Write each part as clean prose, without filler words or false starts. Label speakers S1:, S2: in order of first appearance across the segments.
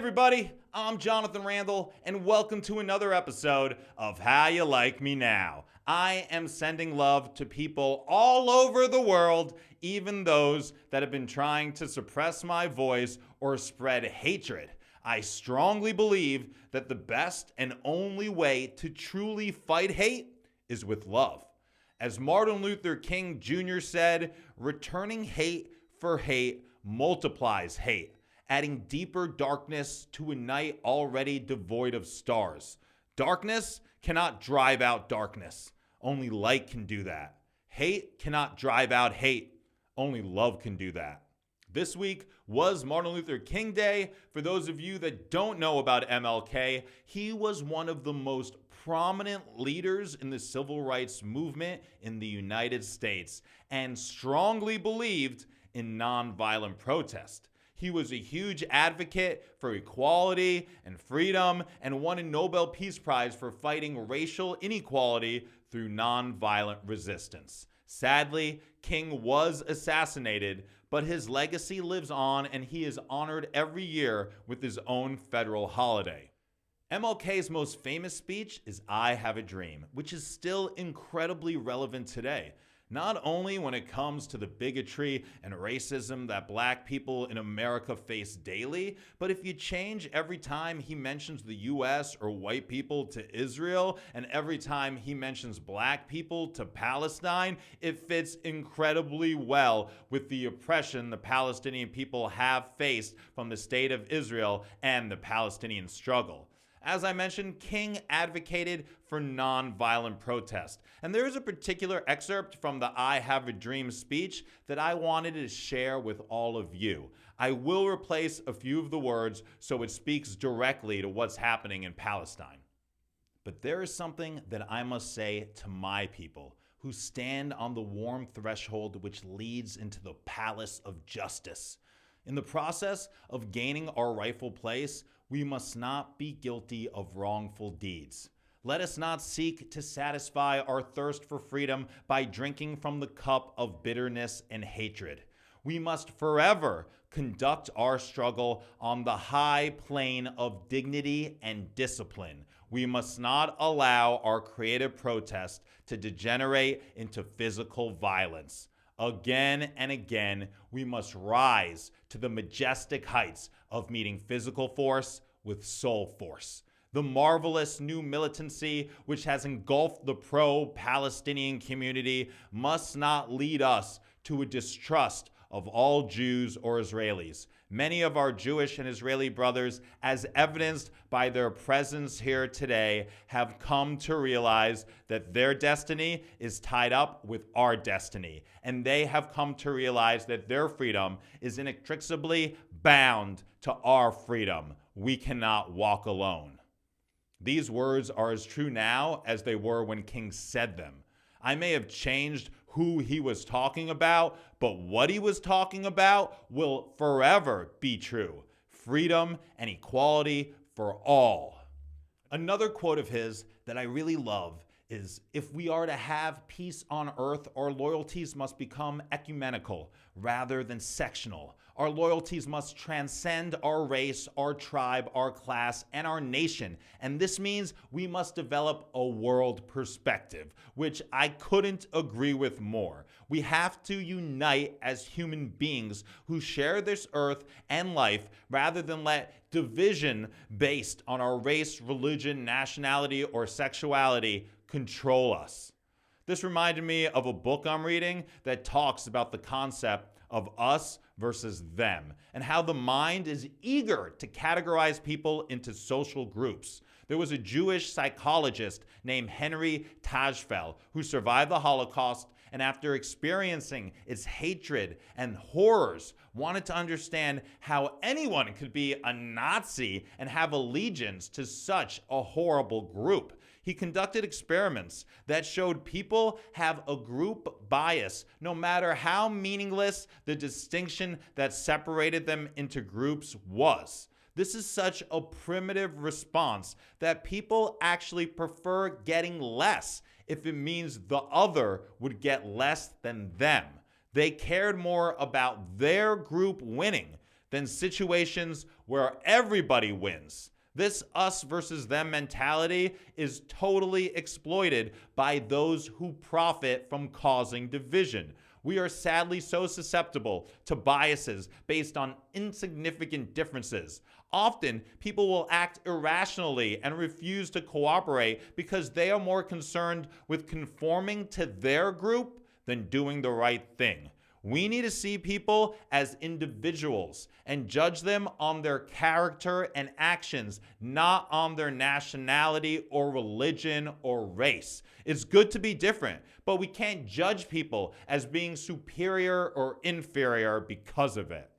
S1: everybody, I'm Jonathan Randall, and welcome to another episode of How You Like Me Now. I am sending love to people all over the world, even those that have been trying to suppress my voice or spread hatred. I strongly believe that the best and only way to truly fight hate is with love. As Martin Luther King Jr. said, returning hate for hate multiplies hate, adding deeper darkness to a night already devoid of stars. Darkness cannot drive out darkness. Only light can do that. Hate cannot drive out hate. Only love can do that. This week was Martin Luther King Day. For those of you that don't know about MLK, he was one of the most prominent leaders in the civil rights movement in the United States and strongly believed in nonviolent protest. He was a huge advocate for equality and freedom and won a Nobel Peace Prize for fighting racial inequality through nonviolent resistance. Sadly, King was assassinated, but his legacy lives on and he is honored every year with his own federal holiday. MLK's most famous speech is I Have a Dream, which is still incredibly relevant today. Not only when it comes to the bigotry and racism that black people in America face daily, but if you change every time he mentions the US or white people to Israel, and every time he mentions black people to Palestine, it fits incredibly well with the oppression the Palestinian people have faced from the state of Israel and the Palestinian struggle. As I mentioned, King advocated for nonviolent protest. And there is a particular excerpt from the I Have a Dream speech that I wanted to share with all of you. I will replace a few of the words so it speaks directly to what's happening in Palestine. But there is something that I must say to my people who stand on the warm threshold which leads into the palace of justice. In the process of gaining our rightful place, we must not be guilty of wrongful deeds. Let us not seek to satisfy our thirst for freedom by drinking from the cup of bitterness and hatred. We must forever conduct our struggle on the high plane of dignity and discipline. We must not allow our creative protest to degenerate into physical violence. Again and again, we must rise to the majestic heights of meeting physical force with soul force. The marvelous new militancy which has engulfed the pro-Palestinian community must not lead us to a distrust of all Jews or Israelis. Many of our Jewish and Israeli brothers, as evidenced by their presence here today, have come to realize that their destiny is tied up with our destiny. And they have come to realize that their freedom is inextricably bound to our freedom. We cannot walk alone. These words are as true now as they were when King said them. I may have changed who he was talking about, but what he was talking about will forever be true. Freedom and equality for all. Another quote of his that I really love is, if we are to have peace on earth, our loyalties must become ecumenical rather than sectional. Our loyalties must transcend our race, our tribe, our class, and our nation. And this means we must develop a world perspective, which I couldn't agree with more. We have to unite as human beings who share this earth and life rather than let division based on our race, religion, nationality, or sexuality control us. This reminded me of a book I'm reading that talks about the concept of us versus them and how the mind is eager to categorize people into social groups. There was a Jewish psychologist named Henry Tajfel who survived the Holocaust and after experiencing its hatred and horrors wanted to understand how anyone could be a Nazi and have allegiance to such a horrible group. He conducted experiments that showed people have a group bias no matter how meaningless the distinction that separated them into groups was. This is such a primitive response that people actually prefer getting less if it means the other would get less than them. They cared more about their group winning than situations where everybody wins. This us versus them mentality is totally exploited by those who profit from causing division. We are sadly so susceptible to biases based on insignificant differences. Often, people will act irrationally and refuse to cooperate because they are more concerned with conforming to their group than doing the right thing. We need to see people as individuals and judge them on their character and actions, not on their nationality or religion or race. It's good to be different, but we can't judge people as being superior or inferior because of it.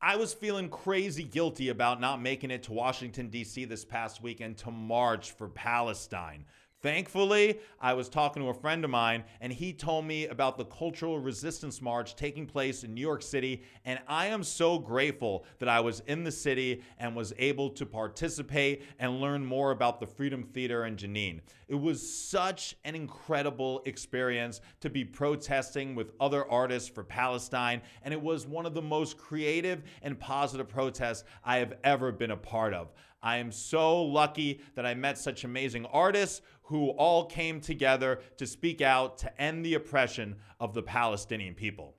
S1: I was feeling crazy guilty about not making it to Washington, D.C. this past weekend to march for Palestine. Thankfully, I was talking to a friend of mine, and he told me about the Cultural Resistance March taking place in New York City, and I am so grateful that I was in the city and was able to participate and learn more about the Freedom Theater in Jenin. It was such an incredible experience to be protesting with other artists for Palestine, and it was one of the most creative and positive protests I have ever been a part of. I am so lucky that I met such amazing artists who all came together to speak out to end the oppression of the Palestinian people.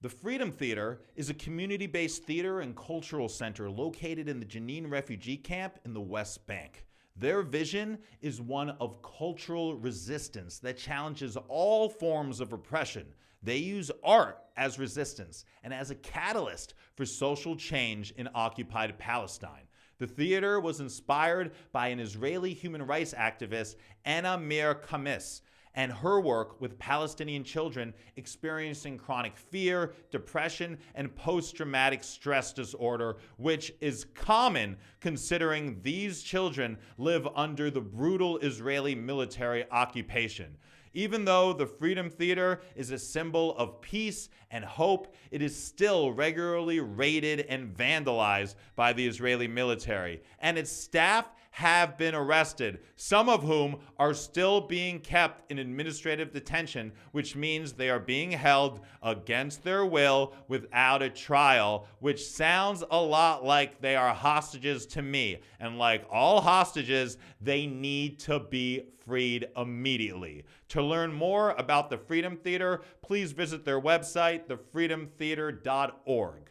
S1: The Freedom Theater is a community-based theater and cultural center located in the Jenin refugee camp in the West Bank. Their vision is one of cultural resistance that challenges all forms of oppression. They use art as resistance and as a catalyst for social change in occupied Palestine. The theater was inspired by an Israeli human rights activist, Anna Mir Kamis, and her work with Palestinian children experiencing chronic fear, depression, and post-traumatic stress disorder, which is common considering these children live under the brutal Israeli military occupation. Even though the Freedom Theater is a symbol of peace and hope, it is still regularly raided and vandalized by the Israeli military, and its staff have been arrested, some of whom are still being kept in administrative detention, which means they are being held against their will without a trial, which sounds a lot like they are hostages to me. And like all hostages, they need to be freed immediately. To learn more about the Freedom Theater, please visit their website, thefreedomtheater.org.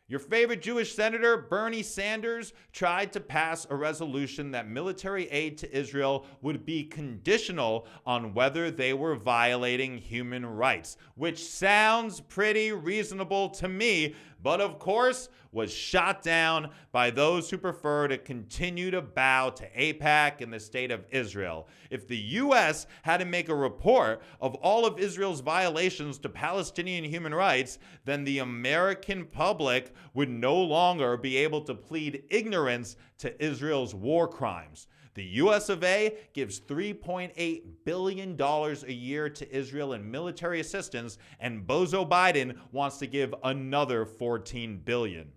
S1: Your favorite Jewish senator, Bernie Sanders, tried to pass a resolution that military aid to Israel would be conditional on whether they were violating human rights, which sounds pretty reasonable to me, but of course was shot down by those who prefer to continue to bow to AIPAC and the state of Israel. If the U.S. had to make a report of all of Israel's violations to Palestinian human rights, then the American public would no longer be able to plead ignorance to Israel's war crimes. The US of A gives $3.8 billion a year to Israel in military assistance, and Bozo Biden wants to give another $14 billion.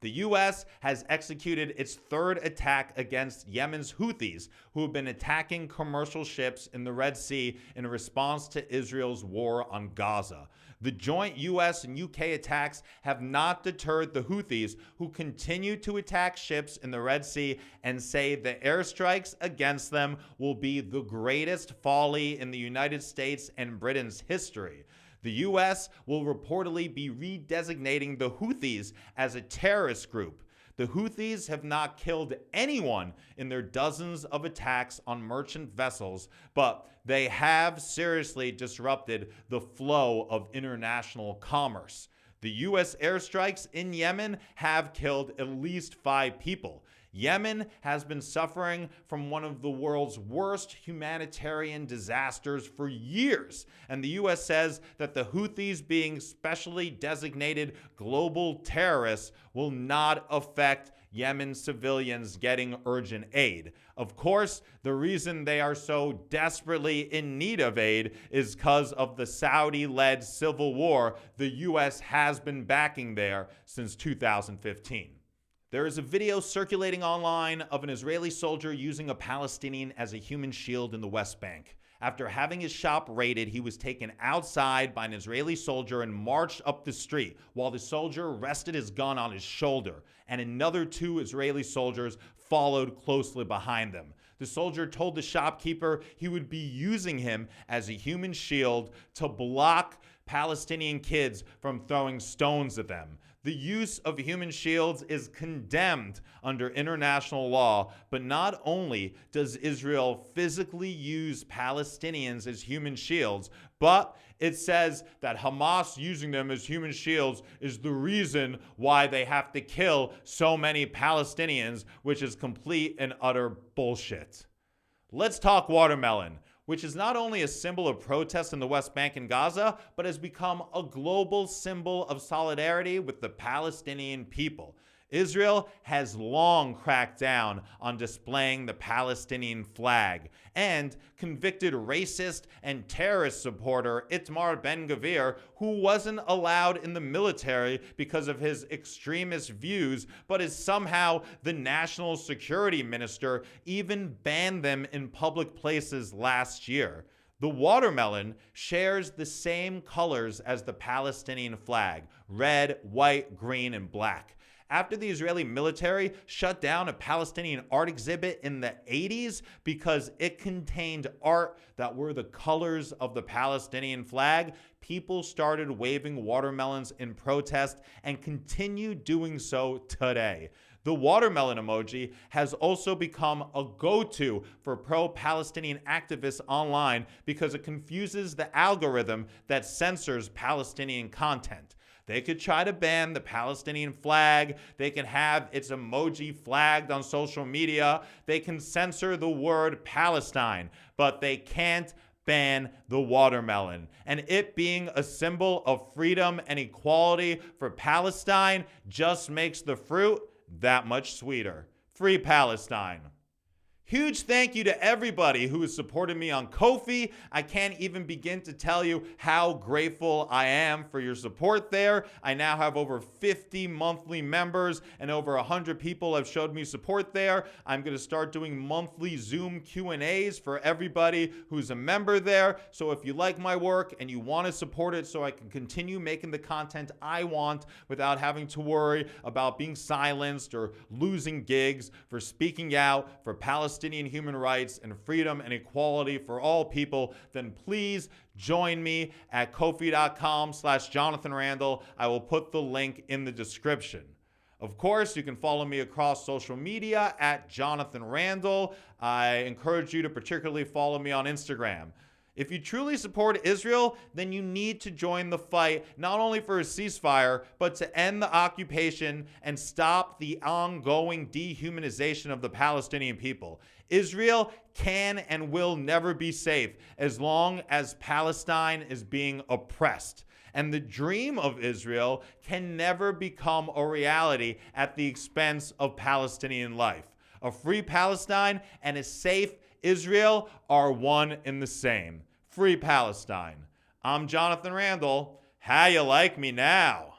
S1: The U.S. has executed its third attack against Yemen's Houthis, who have been attacking commercial ships in the Red Sea in response to Israel's war on Gaza. The joint U.S. and U.K. attacks have not deterred the Houthis, who continue to attack ships in the Red Sea and say the airstrikes against them will be the greatest folly in the United States and Britain's history. The U.S. will reportedly be redesignating the Houthis as a terrorist group. The Houthis have not killed anyone in their dozens of attacks on merchant vessels, but they have seriously disrupted the flow of international commerce. The U.S. airstrikes in Yemen have killed at least 5 people. Yemen has been suffering from one of the world's worst humanitarian disasters for years, and the U.S. says that the Houthis being specially designated global terrorists will not affect Yemen civilians getting urgent aid. Of course, the reason they are so desperately in need of aid is because of the Saudi-led civil war the U.S. has been backing there since 2015. There is a video circulating online of an Israeli soldier using a Palestinian as a human shield in the West Bank. After having his shop raided, he was taken outside by an Israeli soldier and marched up the street while the soldier rested his gun on his shoulder, and another 2 Israeli soldiers followed closely behind them. The soldier told the shopkeeper he would be using him as a human shield to block Palestinian kids from throwing stones at them. The use of human shields is condemned under international law, but not only does Israel physically use Palestinians as human shields, but it says that Hamas using them as human shields is the reason why they have to kill so many Palestinians, which is complete and utter bullshit. Let's talk watermelon, which is not only a symbol of protest in the West Bank and Gaza, but has become a global symbol of solidarity with the Palestinian people. Israel has long cracked down on displaying the Palestinian flag, and convicted racist and terrorist supporter Itamar Ben-Gvir, who wasn't allowed in the military because of his extremist views, but is somehow the national security minister, even banned them in public places last year. The watermelon shares the same colors as the Palestinian flag: red, white, green, and black. After the Israeli military shut down a Palestinian art exhibit in the 80s because it contained art that were the colors of the Palestinian flag, people started waving watermelons in protest and continue doing so today. The watermelon emoji has also become a go-to for pro-Palestinian activists online because it confuses the algorithm that censors Palestinian content. They could try to ban the Palestinian flag. They can have its emoji flagged on social media. They can censor the word Palestine, but they can't ban the watermelon. And it being a symbol of freedom and equality for Palestine just makes the fruit that much sweeter. Free Palestine. Huge thank you to everybody who has supported me on Ko-fi. I can't even begin to tell you how grateful I am for your support there. I now have over 50 monthly members and over 100 people have showed me support there. I'm going to start doing monthly Zoom Q&As for everybody who's a member there. So if you like my work and you want to support it so I can continue making the content I want without having to worry about being silenced or losing gigs, for speaking out for Palestinian human rights and freedom and equality for all people, then please join me at kofi.com/Jonathan Randall. I will put the link in the description. Of course, you can follow me across social media at Jonathan Randall. I encourage you to particularly follow me on Instagram. If you truly support Israel, then you need to join the fight, not only for a ceasefire, but to end the occupation and stop the ongoing dehumanization of the Palestinian people. Israel can and will never be safe as long as Palestine is being oppressed. And the dream of Israel can never become a reality at the expense of Palestinian life. A free Palestine and a safe Israel are one and the same. Free Palestine. I'm Jonathan Randall. How you like me now?